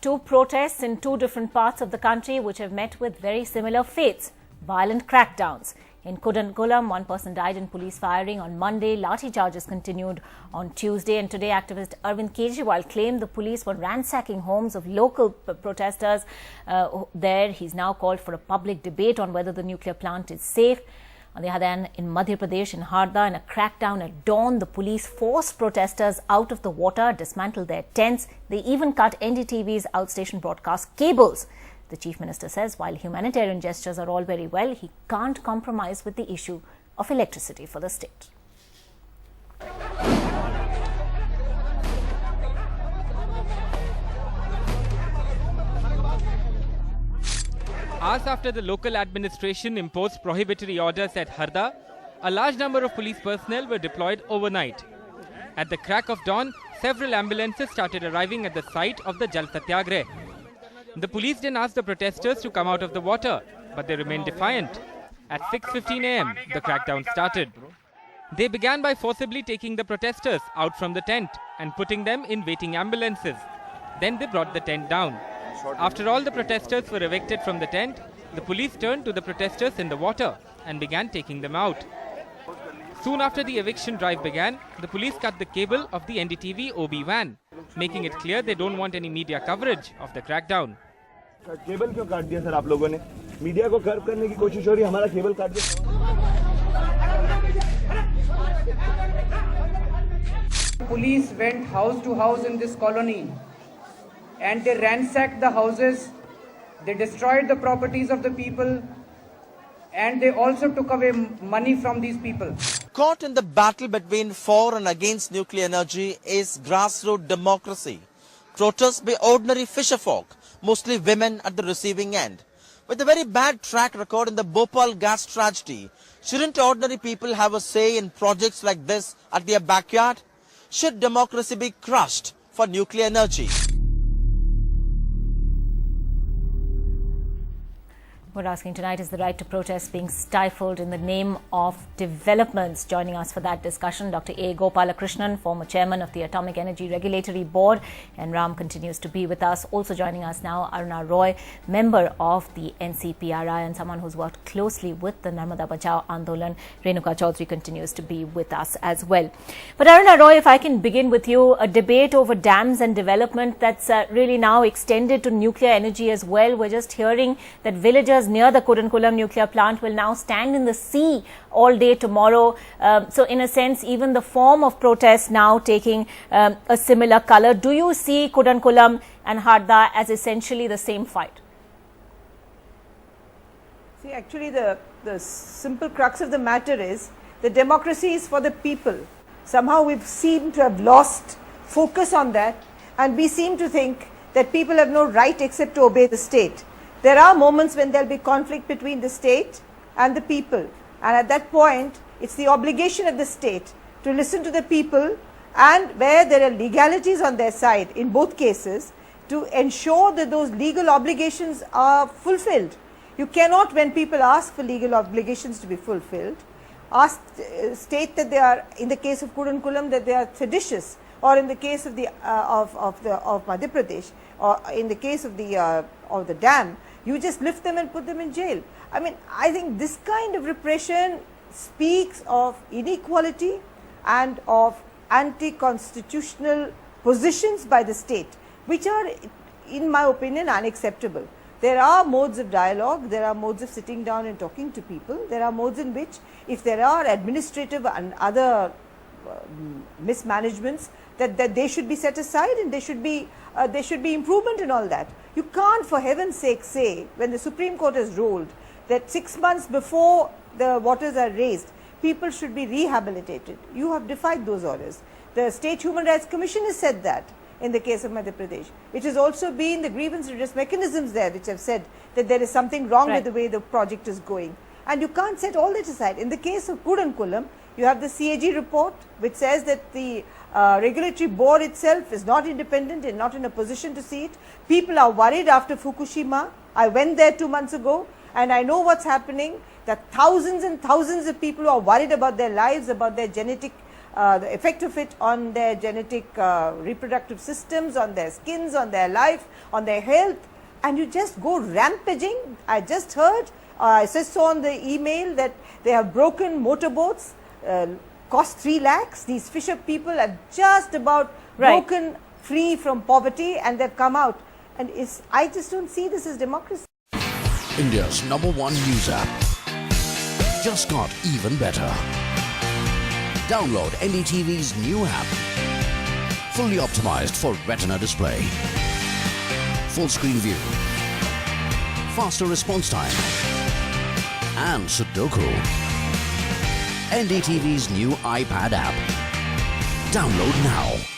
two protests in two different parts of the country which have met with very similar fates, violent crackdowns. In Kudankulam, one person died in police firing on Monday. Lathi charges continued on Tuesday, and today activist Arvind Kejriwal claimed the police were ransacking homes of local protesters there. He's now called for a public debate on whether the nuclear plant is safe. On the other hand, in Madhya Pradesh, in Harda, in a crackdown at dawn, the police forced protesters out of the water, dismantled their tents. They even cut NDTV's outstation broadcast cables. The Chief Minister says while humanitarian gestures are all very well, he can't compromise with the issue of electricity for the state. Hours after the local administration imposed prohibitory orders at Harda, a large number of police personnel were deployed overnight. At the crack of dawn, several ambulances started arriving at the site of the Jal Satyagrah. The police then asked the protesters to come out of the water, but they remained defiant. At 6:15 a.m., the crackdown started. They began by forcibly taking the protesters out from the tent and putting them in waiting ambulances. Then they brought the tent down. After all the protesters were evicted from the tent, the police turned to the protesters in the water and began taking them out. Soon after the eviction drive began, the police cut the cable of the NDTV OB van, making it clear they don't want any media coverage of the crackdown. Cable क्यों काट दिया sir आप लोगों ने? Media को curve करने की कोशिश हो रही है, हमारा केबल काट दिया. Police went house to house in this colony and they ransacked the houses, they destroyed the properties of the people, and they also took away money from these people. Caught in the battle between for and against nuclear energy is grassroots democracy. Protests by ordinary fisherfolk, mostly women at the receiving end. With a very bad track record in the Bhopal gas tragedy, shouldn't ordinary people have a say in projects like this at their backyard? Should democracy be crushed for nuclear energy? We're asking tonight, is the right to protest being stifled in the name of developments? Joining us for that discussion, Dr. A. Gopalakrishnan, former chairman of the Atomic Energy Regulatory Board, and Ram continues to be with us. Also joining us now, Aruna Roy, member of the NCPRI and someone who's worked closely with the Narmada Bachao Andolan. Renuka Chaudhary continues to be with us as well. But Aruna Roy, if I can begin with you, a debate over dams and development that's really now extended to nuclear energy as well. We're just hearing that villagers near the Kudankulam nuclear plant will now stand in the sea all day tomorrow. So in a sense, even the form of protest now taking a similar color. Do you see Kudankulam and Harda as essentially the same fight? See, actually the simple crux of the matter is that democracy is for the people. Somehow we seem to have lost focus on that, and we seem to think that people have no right except to obey the state. There are moments when there will be conflict between the state and the people, and at that point it's the obligation of the state to listen to the people, and where there are legalities on their side in both cases, to ensure that those legal obligations are fulfilled. You cannot, when people ask for legal obligations to be fulfilled, state that they are, in the case of Kudankulam, that they are seditious, or in the case of the of Madhya Pradesh, or in the case of the dam, you just lift them and put them in jail. I mean, I think this kind of repression speaks of inequality and of anti-constitutional positions by the state, which are, in my opinion, unacceptable. There are modes of dialogue, there are modes of sitting down and talking to people, there are modes in which, if there are administrative and other mismanagements, that they should be set aside, and there should be improvement in all that. You can't, for heaven's sake, say, when the Supreme Court has ruled that 6 months before the waters are raised, people should be rehabilitated. You have defied those orders. The State Human Rights Commission has said that in the case of Madhya Pradesh. It has also been the grievance redress mechanisms there which have said that there is something wrong with the way the project is going. And you can't set all that aside. In the case of Kudankulam, you have the CAG report which says that the regulatory board itself is not independent and not in a position to see it. People are worried after Fukushima. I went there 2 months ago and I know what's happening. There are thousands and thousands of people who are worried about their lives, about their genetic the effect of it on their genetic reproductive systems, on their skins, on their life, on their health, and you just go rampaging. I just heard, I just saw on the email that they have broken motorboats, cost 3 lakhs. These fisher people have just about broken free from poverty, and they've come out. And I just don't see this as democracy. India's #1 news app just got even better. Download NDTV's new app. Fully optimized for retina display. Full screen view. Faster response time. And Sudoku. NDTV's new iPad app. Download now.